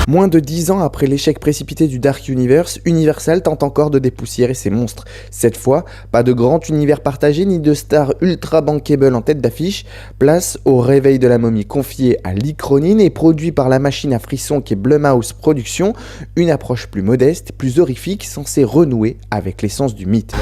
Moins de 10 ans après l'échec précipité du Dark Universe, Universal tente encore de dépoussiérer ses monstres. Cette fois, pas de grand univers partagé ni de stars ultra bankable en tête d'affiche. Place au réveil de la momie confié à Lee Cronin et produit par la machine à frissons qui est Blumhouse Productions, une approche plus modeste, plus horrifique, censée renouer avec l'essence du mythe.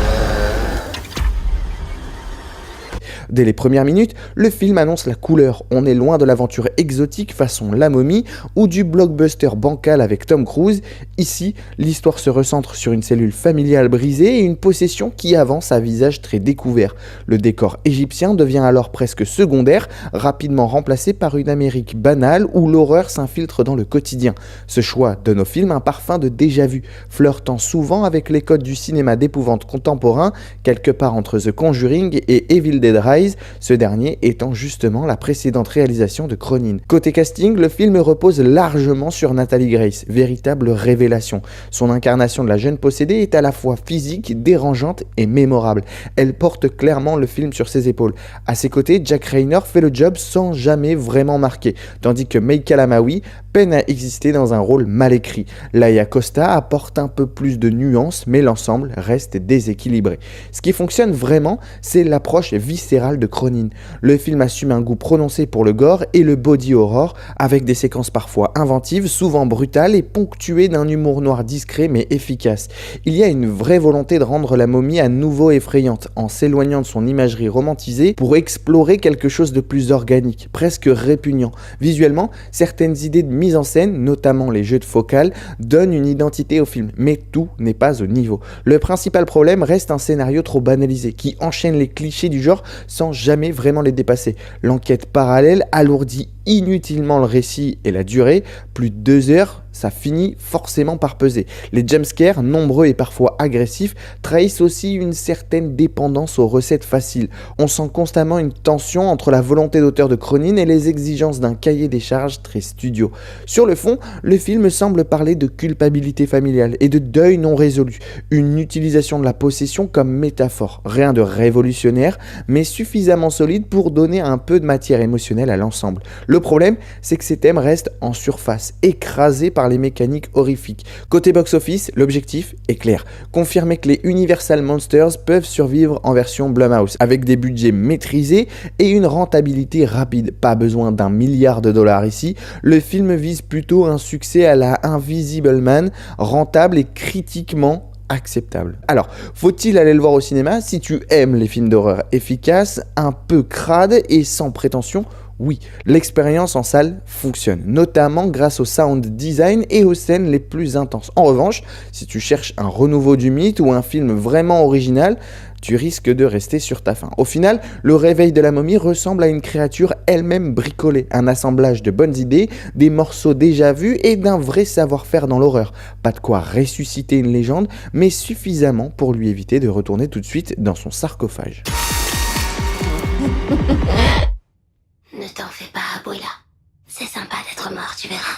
Dès les premières minutes, le film annonce la couleur. On est loin de l'aventure exotique façon La Momie ou du blockbuster bancal avec Tom Cruise. Ici, l'histoire se recentre sur une cellule familiale brisée et une possession qui avance à visage très découvert. Le décor égyptien devient alors presque secondaire, rapidement remplacé par une Amérique banale où l'horreur s'infiltre dans le quotidien. Ce choix donne au film un parfum de déjà-vu, flirtant souvent avec les codes du cinéma d'épouvante contemporain, quelque part entre The Conjuring et Evil Dead Rise, ce dernier étant justement la précédente réalisation de Cronin. Côté casting, le film repose largement sur Nathalie Grace, véritable révélation. Son incarnation de la jeune possédée est à la fois physique, dérangeante et mémorable. Elle porte clairement le film sur ses épaules. À ses côtés, Jack Reynor fait le job sans jamais vraiment marquer, tandis que Meika Lamaoui peine à exister dans un rôle mal écrit. Laia Costa apporte un peu plus de nuances, mais l'ensemble reste déséquilibré. Ce qui fonctionne vraiment, c'est l'approche viscérale de Cronin. Le film assume un goût prononcé pour le gore et le body horror, avec des séquences parfois inventives, souvent brutales et ponctuées d'un humour noir discret mais efficace. Il y a une vraie volonté de rendre la momie à nouveau effrayante, en s'éloignant de son imagerie romantisée pour explorer quelque chose de plus organique, presque répugnant. Visuellement, certaines idées de mise en scène, notamment les jeux de focale, donnent une identité au film, mais tout n'est pas au niveau. Le principal problème reste un scénario trop banalisé, qui enchaîne les clichés du genre sans jamais vraiment les dépasser. L'enquête parallèle alourdit inutilement le récit et la durée, plus de 2 heures, ça finit forcément par peser. Les jumpscares, nombreux et parfois agressifs, trahissent aussi une certaine dépendance aux recettes faciles. On sent constamment une tension entre la volonté d'auteur de Cronin et les exigences d'un cahier des charges très studio. Sur le fond, le film semble parler de culpabilité familiale et de deuil non résolu, une utilisation de la possession comme métaphore. Rien de révolutionnaire, mais suffisamment solide pour donner un peu de matière émotionnelle à l'ensemble. Le problème, c'est que ces thèmes restent en surface, écrasés par les mécaniques horrifiques. Côté box-office, l'objectif est clair. Confirmer que les Universal Monsters peuvent survivre en version Blumhouse, avec des budgets maîtrisés et une rentabilité rapide. Pas besoin d'1 milliard de dollars ici. Le film vise plutôt un succès à la Invisible Man, rentable et critiquement acceptable. Alors, faut-il aller le voir au cinéma si tu aimes les films d'horreur efficaces, un peu crades et sans prétention? Oui, l'expérience en salle fonctionne, notamment grâce au sound design et aux scènes les plus intenses. En revanche, si tu cherches un renouveau du mythe ou un film vraiment original, tu risques de rester sur ta faim. Au final, le réveil de la momie ressemble à une créature elle-même bricolée, un assemblage de bonnes idées, des morceaux déjà vus et d'un vrai savoir-faire dans l'horreur. Pas de quoi ressusciter une légende, mais suffisamment pour lui éviter de retourner tout de suite dans son sarcophage. Ne t'en fais pas, Abuela. C'est sympa d'être mort, tu verras.